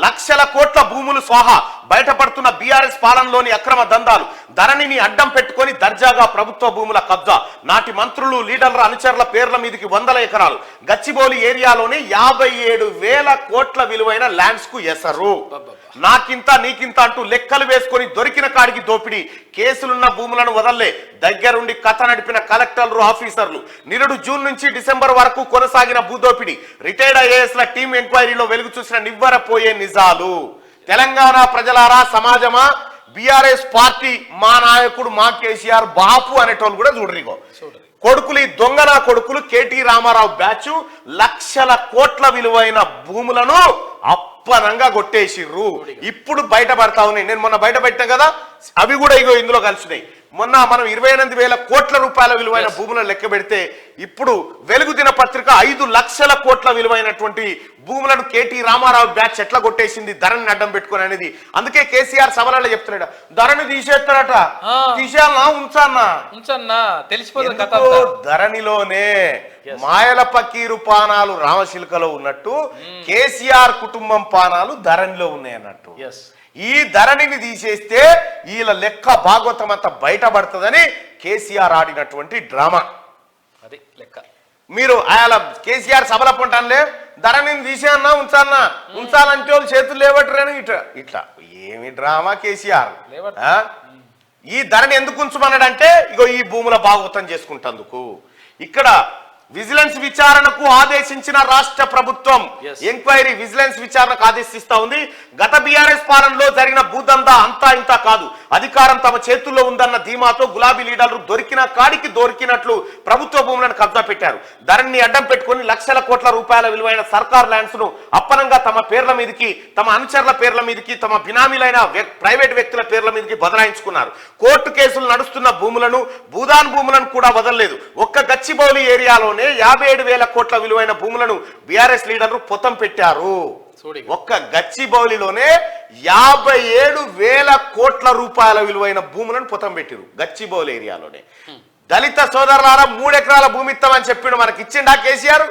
లక్షల కోట్ల భూములు స్వాహా, బయటపడుతున్న బీఆర్ఎస్ పాలనలోని అక్రమ దందాలు, ధరణిని అడ్డం పెట్టుకొని దర్జాగా ప్రభుత్వ భూముల కబ్జా, నాటి మంత్రులు లీడర్ల అనుచరుల పేర్ల మీదకి 100 ఎకరాలు, గచ్చిబౌలి ఏరియాలోని 57,000 కోట్ల విలువైన ల్యాండ్స్ కు ఎసరు. నాకింత నీకింత అంటూ లెక్కలు వేసుకొని దొరికిన కాడికి దోపిడీ, కేసులున్న భూములను వదల్లే, దగ్గరుండి కథ నడిపిన కలెక్టర్లు ఆఫీసర్లు, నిరుడు జూన్ నుంచి డిసెంబర్ వరకు కొనసాగిన భూదోపిడీ, రిటైర్డ్ ఐఏఎస్ల టీం ఎంక్వైరీలో వెలుగు చూసిన నివ్వరపోయే నిజాలు. తెలంగాణ ప్రజలారా, సమాజమా, బీఆర్ఎస్ పార్టీ మా నాయకుడు మా కేసీఆర్ బాపు అనేటోళ్ళు కూడా చూడరిగో కొడుకులు, ఈ దొంగన కొడుకులు కేటీ రామారావు బ్యాచ్ లక్షల కోట్ల విలువైన భూములను అప్పనంగా కొట్టేసిర్రు. ఇప్పుడు బయటపడతా ఉన్నాయి. నేను మొన్న బయట పెట్టాను కదా, అవి కూడా ఇగో ఇందులో కలిసినాయి. మొన్న మనం 28,000 కోట్ల రూపాయల విలువైన భూములను లెక్క పెడితే ఇప్పుడు వెలుగు దినపత్రిక 5 లక్షల కోట్ల విలువైనటువంటి భూములను కేటీ రామారావు బ్యాచ్ ఎట్లా కొట్టేసింది ధరణిని అడ్డం పెట్టుకుని అనేది. అందుకే కేసీఆర్ సభలలో చెప్తున్నాడు, ధరణి తీసేస్తారట, తీసేయాలనా ఉంచన్నా తెలిసిపోతుంది. ధరణిలోనే మాయల పకీరు పానాలు రామశిల్కలో ఉన్నట్టు కేసీఆర్ కుటుంబం పానాలు ధరణిలో ఉన్నాయి అన్నట్టు. ఈ ధరణిని తీసేస్తే వీళ్ళ లెక్క భాగవతం అంతా బయటపడుతుందని కేసీఆర్ ఆడినటువంటి డ్రామా అది లెక్క. మీరు ఆయన కేసీఆర్ సభల పొంటానులే, ధరణిని తీసేయన్నా ఉంచాలంటే వాళ్ళు చేతులు లేవట్రని ఇట్లా ఏమి డ్రామా కేసీఆర్. ఈ ధరణి ఎందుకు ఉంచమన్నాడంటే ఇగో ఈ భూముల భాగవతం చేసుకుంటందుకు. ఇక్కడ విజిలెన్స్ విచారణకు ఆదేశించిన రాష్ట్ర ప్రభుత్వం ఎంక్వైరీ విజిలెన్స్ విచారణకు ఆదేశిస్తా ఉంది. గత బీఆర్ఎస్ పాలనలో జరిగిన భూదందా అంతా ఇంత కాదు, అధికారం తమ చేతుల్లో ఉందన్న ధీమాతో గులాబీ లీడర్లు దొరికిన కాడికి దొరికినట్లు ప్రభుత్వ భూములను కబ్జా పెట్టారు. ధరణిని అడ్డం పెట్టుకుని లక్షల కోట్ల రూపాయల విలువైన సర్కార్ ల్యాండ్స్ ను అప్పనంగా తమ పేర్ల మీదకి, తమ అనుచరుల పేర్ల మీదకి, తమ బినామీలైన ప్రైవేట్ వ్యక్తుల పేర్ల మీదకి బదలాయించుకున్నారు. కోర్టు కేసులు నడుస్తున్న భూములను, భూదాన్ భూములను కూడా వదలలేదు. ఒక్క గచ్చిబౌలి ఏరియాలో 57,000 కోట్ల విలువైన భూములను బీఆర్ఎస్ లీడర్లు పొతం పెట్టారు. ఒక్క గచ్చిబౌలిలోనే 57,000 కోట్ల రూపాయల విలువైన భూములను పొతం పెట్టారు. గచ్చిబౌలి ఏరియాలోనే. దళిత సోదరులారా 3 ఎకరాల భూమి ఇస్తామని చెప్పిండు, మనకి ఇచ్చిండా కేసీఆర్?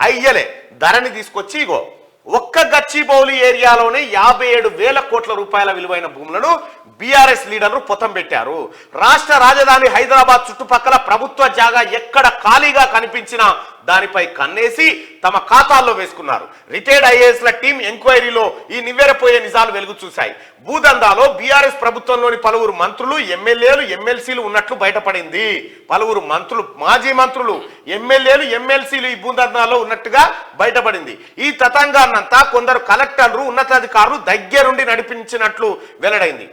అయ్యలే. ధరణి తీసుకొచ్చి ఇగో ఒక్క గచ్చిబౌలి ఏరియాలోనే 57,000 కోట్ల రూపాయల విలువైన భూములను బీఆర్ఎస్ లీడర్లు పొతం పెట్టారు. రాష్ట్ర రాజధాని హైదరాబాద్ చుట్టుపక్కల ప్రభుత్వ జాగా ఎక్కడ ఖాళీగా కనిపించినా దానిపై కన్నేసి తమ ఖాతాల్లో వేసుకున్నారు. రిటైర్డ్ ఐఏఎస్ల టీం ఎంక్వైరీలో ఈ నివ్వెరపోయే నిజాలు వెలుగు చూశాయి. భూదందాలో బీఆర్ఎస్ ప్రభుత్వంలోని పలువురు మంత్రులు, ఎమ్మెల్యేలు, ఎమ్మెల్సీలు ఉన్నట్లు బయటపడింది. పలువురు మంత్రులు, మాజీ మంత్రులు, ఎమ్మెల్యేలు, ఎమ్మెల్సీలు ఈ భూదందాలో ఉన్నట్టుగా బయటపడింది. ఈ తతంగాన్నంతా కొందరు కలెక్టర్లు, ఉన్నతాధికారులు దగ్గరుండి నడిపించినట్లు వెల్లడైంది.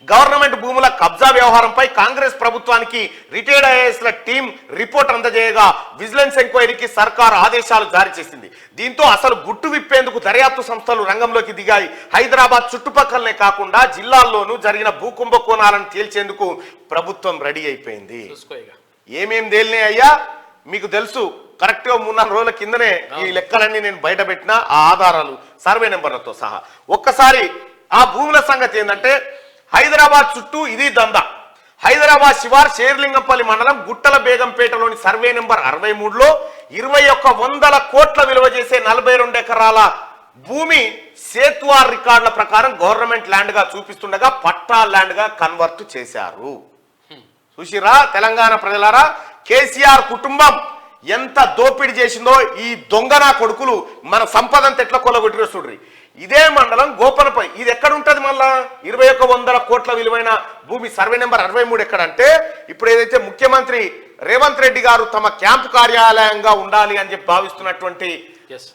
గవర్నమెంట్ భూముల కబ్జా వ్యవహారంపై కాంగ్రెస్ ప్రభుత్వానికి రిటైర్డ్ ఐఏఎస్ల టీం రిపోర్ట్ అందజేయగా విజిలెన్స్ ఎంక్వైరీకి సర్కార్ ఆదేశాలు జారీ చేసింది. దీంతో అసలు గుట్టు విప్పేందుకు దర్యాప్తు సంస్థలు రంగంలోకి దిగాయి. హైదరాబాద్ చుట్టుపక్కలనే కాకుండా జిల్లాల్లోనూ జరిగిన భూకుంభకోణాలను తేల్చేందుకు ప్రభుత్వం రెడీ అయిపోయింది. ఏమేం తేలినాయి అయ్యా మీకు తెలుసు. కరెక్ట్ గా 3-4 రోజుల కిందనే ఈ లెక్కలన్నీ నేను బయట పెట్టిన ఆ ఆధారాలు, సర్వే నెంబర్లతో సహా. ఒక్కసారి ఆ భూముల సంగతి ఏంటంటే, హైదరాబాద్ చుట్టూ ఇది దందా. హైదరాబాద్ శివార్ శేర్లింగంపల్లి మండలం గుట్టల బేగంపేటలోని సర్వే నెంబర్ 63లో 2100 కోట్ల విలువ చేసే 42 ఎకరాల భూమి సేత్వార్ రికార్డుల ప్రకారం గవర్నమెంట్ ల్యాండ్ గా చూపిస్తుండగా పట్టా ల్యాండ్ గా కన్వర్ట్ చేశారు. చూసిరా తెలంగాణ ప్రజలారా, కేసీఆర్ కుటుంబం ఎంత దోపిడీ చేసిందో ఈ దొంగనా కొడుకులు మన సంపదంతా ఎట్లా కొల్లగొట్టిరో చూడ్రి. ఇదే మండలం గోపనపై, ఇది ఎక్కడ ఉంటుంది మళ్ళా 2100 కోట్ల విలువైన భూమి సర్వే నెంబర్ 63 ఎక్కడంటే, ఇప్పుడు ఏదైతే ముఖ్యమంత్రి రేవంత్ రెడ్డి గారు తమ క్యాంపు కార్యాలయంగా ఉండాలి అని చెప్పి భావిస్తున్నటువంటి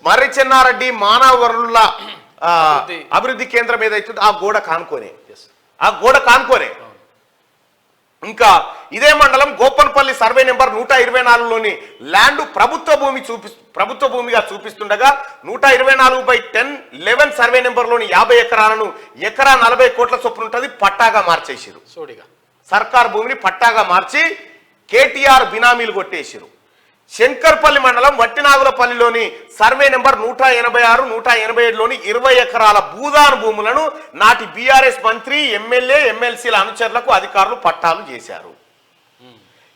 మర్రి చెన్నారెడ్డి మానవ వనరుల అభివృద్ధి కేంద్రం ఏదైతుందో ఆ గోడ కానుకోనే ఇంకా ఇదే మండలం గోపన్పల్లి సర్వే నెంబర్ 124లోని ల్యాండ్ ప్రభుత్వ భూమిగా చూపిస్తుండగా 124/10-11 సర్వే నెంబర్లోని 50 ఎకరాలను ఎకరా 40 కోట్ల చొప్పున ఉంటుంది పట్టాగా మార్చేసారు. సర్కార్ భూమిని పట్టాగా మార్చి కేటీఆర్ బినామీలు కొట్టేసారు. శంకర్పల్లి మండలం వట్టినాగులపల్లిలోని సర్వే నెంబర్ 186, 187లోని 20 ఎకరాల భూదాన్ భూములను నాటి బీఆర్ఎస్ మంత్రి, ఎమ్మెల్యే, ఎమ్మెల్సీల అనుచరులకు అధికారులు పట్టాలు చేశారు.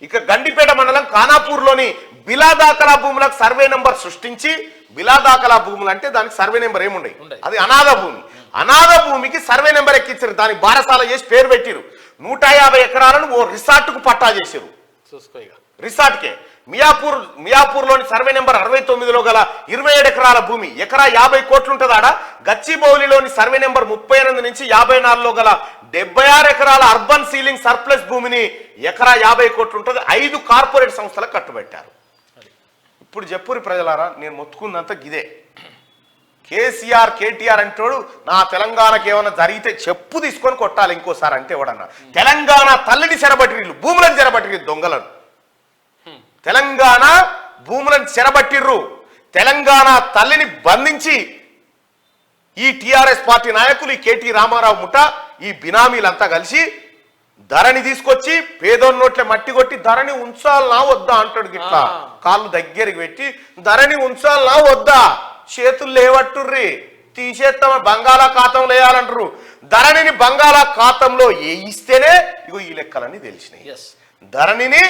ఇక గండిపేట మండలం ఖానాపూర్లోని బిలా దాఖలా భూములకు సర్వే నెంబర్ సృష్టించి, బిలా దాఖలా భూములు అంటే దానికి సర్వే నెంబర్ ఏముండయి, అది అనాథ భూమి. అనాథ భూమికి సర్వే నెంబర్ ఎక్కించారు, దానికి బారసాల చేసి పేరు పెట్టిరు. 150 ఎకరాలను ఓ రిసార్ట్కు పట్టా చేశారు. రిసార్ట్కే మియాపూర్లోని సర్వే నెంబర్ 69లో గల 27 ఎకరాల భూమి, ఎకరా 50 కోట్లు ఉంటుంది ఆడ. గచ్చిబౌలిలోని సర్వే నెంబర్ 38 నుంచి 54లో గల 76 ఎకరాల అర్బన్ సీలింగ్ సర్ప్లస్ భూమిని ఎకరా 50 కోట్లు ఉంటుంది. 5 కార్పొరేట్ సంస్థలకు కట్టుబెట్టారు. ఇప్పుడు చెప్పురి ప్రజలారా, నేను మొత్తుకుందంతా గిదే. కేసీఆర్ కేటీఆర్ అంటాడు నా తెలంగాణకి ఏమైనా జరిగితే చెప్పు తీసుకొని కొట్టాలి ఇంకోసారి అంటే ఎవడన్నా. తెలంగాణ తల్లిని చెరబట్టిర్రు, భూములను చెరబట్టిర్రు దొంగలను. తెలంగాణ భూములను చెరబట్టిర్రు, తెలంగాణ తల్లిని బంధించి ఈ టిఆర్ఎస్ పార్టీ నాయకులు, ఈ కేటీ రామారావు ముఠ, ఈ బినామీలంతా కలిసి ధరణి తీసుకొచ్చి పేదోని నోట్లే మట్టి కొట్టి ధరణి ఉంచాలనా వద్దా అంటాడు. గిట్లా కాళ్ళు దగ్గరికి పెట్టి ధరణి ఉంచాలనా వద్దా, చేతులు లేవట్టుర్రి, తీసేస్తామ బంగాళాఖాతం లేయాలంటారు. ధరణిని బంగాళాఖాతంలో వేయిస్తేనే ఇగో ఈ లెక్కలన్నీ తెలిసినాయి. ధరణిని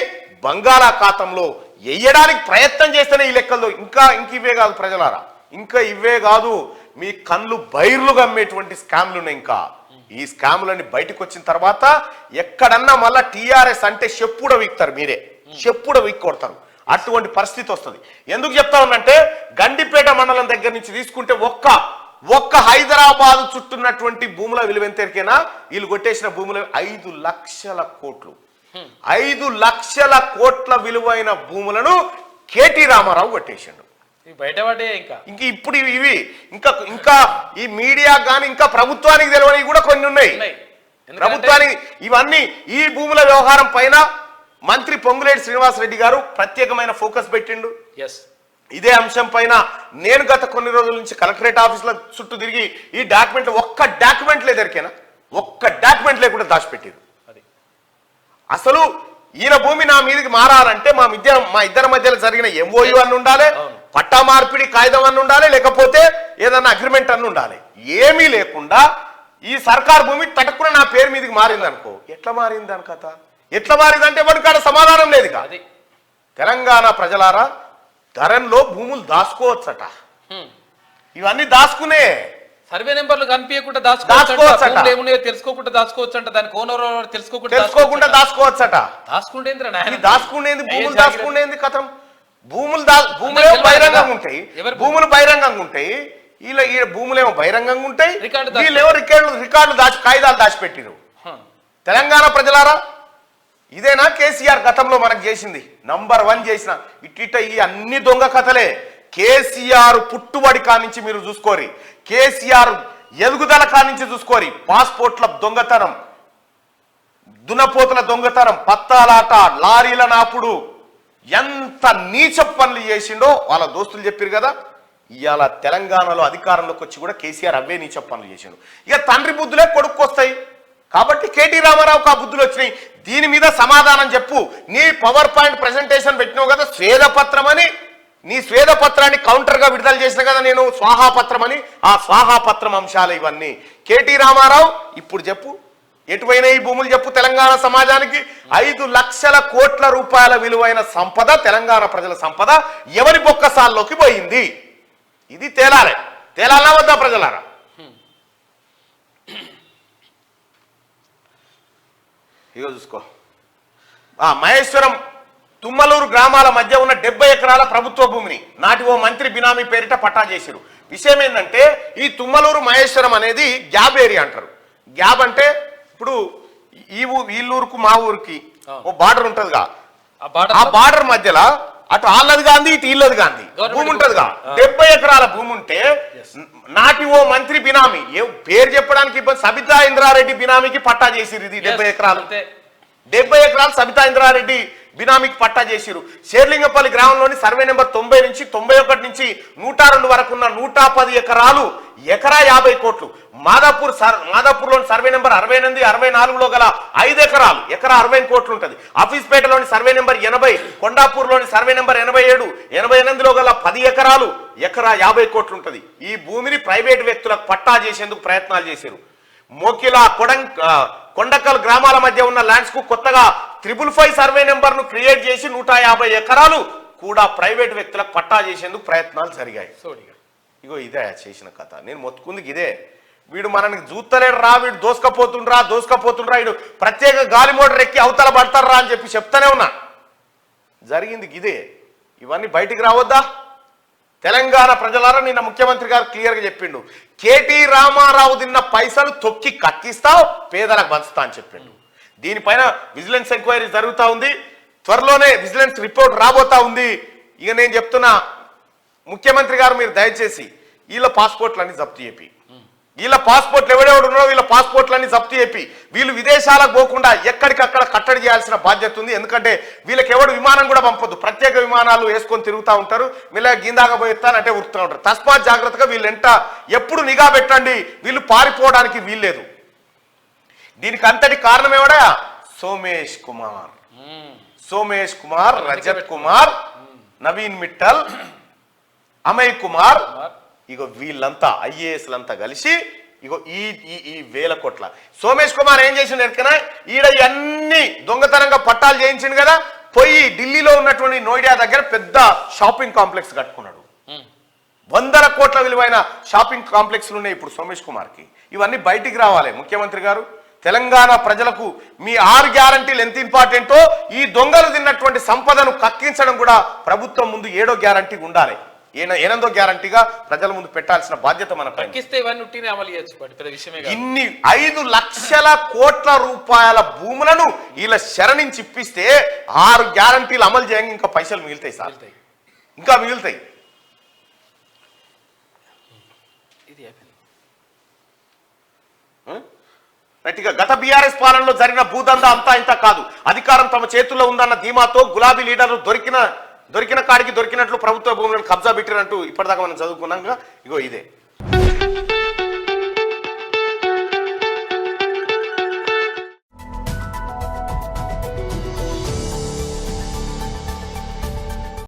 బంగాళాఖాతంలో వేయడానికి ప్రయత్నం చేస్తేనే ఈ లెక్కల్లో. ఇంకా ఇవే కాదు ప్రజలారా, ఇంకా ఇవే కాదు, మీ కళ్ళు బైర్లు గమ్మేటువంటి స్కామ్లు ఉన్నాయి. ఇంకా ఈ స్కాములన్నీ బయటకు వచ్చిన తర్వాత ఎక్కడన్నా మళ్ళా టీఆర్ఎస్ అంటే చెప్పుడ వీక్తారు, మీరే చెప్పుడ వీక్ కొడతారు. అటువంటి పరిస్థితి వస్తుంది. ఎందుకు చెప్తా ఉన్నంటే గండిపేట మండలం దగ్గర నుంచి తీసుకుంటే ఒక్క హైదరాబాద్ చుట్టున్నటువంటి భూముల విలువ ఎంతేనా, వీళ్ళు కొట్టేసిన భూముల 5 లక్షల కోట్లు. 5 లక్షల కోట్ల విలువైన భూములను కేటీ రామారావు కొట్టేసిండు. బయటపడే ఇంకా ఇప్పుడు ఇవి ఇంకా ఈ మీడియా కానీ ఇంకా ప్రభుత్వానికి తెలియనివి కూడా కొన్ని ఉన్నాయి. ప్రభుత్వానికి ఇవన్నీ ఈ భూముల వ్యవహారం పైన మంత్రి పొంగులేటి శ్రీనివాసరెడ్డి గారు ప్రత్యేకమైన ఫోకస్ పెట్టిండు. ఇదే అంశం పైన నేను గత కొన్ని రోజుల నుంచి కలెక్టరేట్ ఆఫీసుల చుట్టూ తిరిగి ఈ డాక్యుమెంట్ ఒక్క డాక్యుమెంట్ లేదరికేనా, ఒక్క డాక్యుమెంట్ లేకుండా దాచిపెట్టారు. అసలు ఈయన భూమి నా మీదకి మారాలంటే మా ఇద్దరి మధ్యలో జరిగిన ఎంఓయూ అన్న ఉండాలి, పట్టా మార్పిడి కాగితం అన్న ఉండాలి, లేకపోతే ఏదన్నా అగ్రిమెంట్ అన్న ఉండాలి. ఏమీ లేకుండా ఈ సర్కార్ భూమి తటక్కున నా పేరు మీదకి మారింది అనుకో, ఎట్లా మారింది దాని కథ, ఎట్లా మారిందంటే ఎవరికి కాడ సమాధానం లేదు. తెలంగాణ ప్రజలారా, ధరణిలో భూములు దాచుకోవచ్చట, ఇవన్నీ దాచుకునే సర్వే నెంబర్లు కనిపించకుండా దాచుకోవచ్చట, తెలుసుకోకుండా దాచుకోవచ్చు అంట, దానికి ఓనర్ తెలుసుకోకుండా దాచుకోవచ్చట. దాచుకుండేంది భూములు దాచుకుండేంది కథం, భూములే బహిరంగంగా ఉంటాయి, భూములు బహిరంగంగా ఉంటాయి, వీళ్ళ ఈ భూములేమో బహిరంగంగా ఉంటాయి, వీళ్ళేమో రికార్డులు కాగితాలు దాచిపెట్టిరు. తెలంగాణ ప్రజలారా, ఇదేనా కేసీఆర్ గతంలో మనకు చేసింది? నంబర్ 1 చేసిన ఇట్ట ఈ అన్ని దొంగ కథలే. కేసీఆర్ పుట్టుబడి కానించి మీరు చూసుకోరి, కేసీఆర్ ఎదుగుదల కానించి చూసుకోరి. పాస్పోర్ట్ల దొంగతనం, దునపోతుల దొంగతనం, పత్తాలాట, లారీల నాపుడు, ఎంత నీచ పనులు చేసిండో వాళ్ళ దోస్తులు చెప్పారు కదా. ఇవాళ తెలంగాణలో అధికారంలోకి వచ్చి కూడా కేసీఆర్ అవే నీచ పనులు చేసిండు. ఇక తండ్రి బుద్ధులే కొడుకొస్తాయి కాబట్టి కేటీ రామారావుకు ఆ బుద్ధులు వచ్చినాయి. దీని మీద సమాధానం చెప్పు. నీ పవర్ పాయింట్ ప్రెజెంటేషన్ పెట్టినావు కదా స్వేదపత్రం అని, నీ స్వేదపత్రాన్ని కౌంటర్గా విడుదల చేసిన కదా నేను స్వాహాపత్రం అని. ఆ స్వాహాపత్రం అంశాలు ఇవన్నీ. కేటీ రామారావు ఇప్పుడు చెప్పు, ఎటువైనా ఈ భూములు చెప్పు తెలంగాణ సమాజానికి. 5 లక్షల కోట్ల రూపాయల విలువైన సంపద, తెలంగాణ ప్రజల సంపద ఎవరి బొక్కసాల్లోకి పోయింది? ఇది తేలాలా వద్దా ప్రజలారా? ఇగో చూసుకో, మహేశ్వరం తుమ్మలూరు గ్రామాల మధ్య ఉన్న 70 ఎకరాల ప్రభుత్వ భూమిని నాటి ఓ మంత్రి బినామీ పేరిట పట్టా చేశారు. విషయం ఏంటంటే ఈ తుమ్మలూరు మహేశ్వరం అనేది గ్యాబ్ ఏరియా అంటారు. గ్యాబ్ అంటే ఇప్పుడు వీళ్ళూరుకు మా ఊరికి ఓ బార్డర్ ఉంటదిగా, ఆ బార్డర్ మధ్యలో అటు ఆళ్ళది గాంధీ ఇటు ఇల్లది గాంధీ భూమి ఉంటదిగా. 70 ఎకరాల భూమి ఉంటే నాటి ఓ మంత్రి బినామీ, ఏ పేరు చెప్పడానికి ఇబ్బంది, సబితా ఇంద్రారెడ్డి బినామీకి పట్టా చేసిరు. ఇది 70 ఎకరాలు, 70 ఎకరాలు సబితా ఇంద్రారెడ్డి బినామీకి పట్టా చేసిరు. షేర్లింగపల్లి గ్రామంలోని సర్వే నెంబర్ 90 నుంచి 91 నుంచి 102 వరకు ఉన్న 110 ఎకరాలు, ఎకరా 50 కోట్లు. మాదాపూర్లోని సర్వే నెంబర్ 68, 64లో గల 5 ఎకరాలు, ఎకరా 60 కోట్లు ఉంటుంది. ఆఫీస్పేటలోని సర్వే నెంబర్ 80, కొండాపూర్లోని సర్వే నెంబర్ 87, 88లో గల 10 ఎకరాలు, ఎకరా 50 కోట్లు ఉంటుంది. ఈ భూమిని ప్రైవేటు వ్యక్తులకు పట్టా చేసేందుకు ప్రయత్నాలు చేశారు. మోకిలా కొండకల్ గ్రామాల మధ్య ఉన్న ల్యాండ్స్ కు కొత్తగా 555 సర్వే నెంబర్ ను క్రియేట్ చేసి 150 ఎకరాలు కూడా ప్రైవేట్ వ్యక్తులకు పట్టా చేసేందుకు ప్రయత్నాలు జరిగాయి. సోడిగా ఇగో ఇదే చేసిన కథ. నేను మొత్తుకుంది ఇదే. వీడు మనకి చూస్తలేడు రా, వీడు దోసుకపోతుండ్రా, వీడు ప్రత్యేక గాలి మోటార్ ఎక్కి అవతల పడతారా అని చెప్పి చెప్తానే ఉన్నా. జరిగింది ఇదే. ఇవన్నీ బయటికి రావద్దా? తెలంగాణ ప్రజలారా నిన్న ముఖ్యమంత్రి గారు క్లియర్గా చెప్పిండు, కేటీ రామారావు తిన్న పైసలు తొక్కి కక్కిస్తావు, పేదలకు పంచుతా అని చెప్పిండు. దీనిపైన విజిలెన్స్ ఎంక్వైరీ జరుగుతూ ఉంది. త్వరలోనే విజిలెన్స్ రిపోర్ట్ రాబోతా ఉంది. ఇక నేను చెప్తున్నా, ముఖ్యమంత్రి గారు మీరు దయచేసి వీళ్ళ పాస్పోర్ట్లన్నీ జప్తు చేపి, వీళ్ళ పాస్పోర్ట్లు ఎవడెవడున్నారో వీళ్ళ పాస్పోర్ట్లన్నీ జప్తు చేపి, వీళ్ళు విదేశాలకు పోకుండా ఎక్కడికక్కడ కట్టడి చేయాల్సిన బాధ్యత ఉంది. ఎందుకంటే వీళ్ళకి ఎవడు విమానం కూడా పంపొద్దు, ప్రత్యేక విమానాలు వేసుకొని తిరుగుతూ ఉంటారు, వీళ్ళ గిందాగా పోయిస్తానంటే ఉరుకుతూ ఉంటారు. తస్మాత్ జాగ్రత్తగా వీళ్ళు ఎప్పుడు నిఘా పెట్టండి, వీళ్ళు పారిపోవడానికి వీల్లేదు. దీనికి అంతటి కారణం ఎవడా? సోమేష్ కుమార్, రజత్ కుమార్, నవీన్ మిట్టల్, అమయ్ కుమార్, ఇగో వీళ్ళంతా ఐఏఎస్లంతా కలిసి ఇగో ఈ వేల కోట్ల. సోమేష్ కుమార్ ఏం చేసిండు ఎక్కనా, ఈడ అన్ని దొంగతనంగా పట్టాలు చేయించిండు కదా, పోయి ఢిల్లీలో ఉన్నటువంటి నోయిడా దగ్గర పెద్ద షాపింగ్ కాంప్లెక్స్ కట్టుకున్నాడు. 100 కోట్ల విలువైన షాపింగ్ కాంప్లెక్స్లు ఉన్నాయి ఇప్పుడు సోమేష్ కుమార్కి. ఇవన్నీ బయటికి రావాలి. ముఖ్యమంత్రి గారు, తెలంగాణ ప్రజలకు మీ 6 గ్యారంటీలు ఎంత ఇంపార్టెంటో, ఈ దొంగలు తిన్నటువంటి సంపదను కక్కించడం కూడా ప్రభుత్వం ముందు 7వ గ్యారంటీ ఉండాలి. 8వ గ్యారంటీగా ప్రజల ముందు పెట్టాల్సిన బాధ్యత మన పైన. ఇన్ని 5 లక్షల కోట్ల రూపాయల భూములను వీళ్ళ శరణించి ఇప్పిస్తే 6 గ్యారంటీలు అమలు చేయంగా ఇంకా పైసలు మిగులుతాయి సార్, ఇంకా మిగులుతాయి. రైట్గా గత బీఆర్ఎస్ పాలనలో జరిగిన భూదందా అంతా ఇంత కాదు. అధికారం తమ చేతుల్లో ఉందన్న ధీమాతో గులాబీ లీడర్లు దొరికిన కాడికి దొరికినట్లు ప్రభుత్వ భూములను కబ్జా పెట్టినట్టు ఇప్పటిదాకా మనం చదువుకున్నాక ఇగో ఇదే.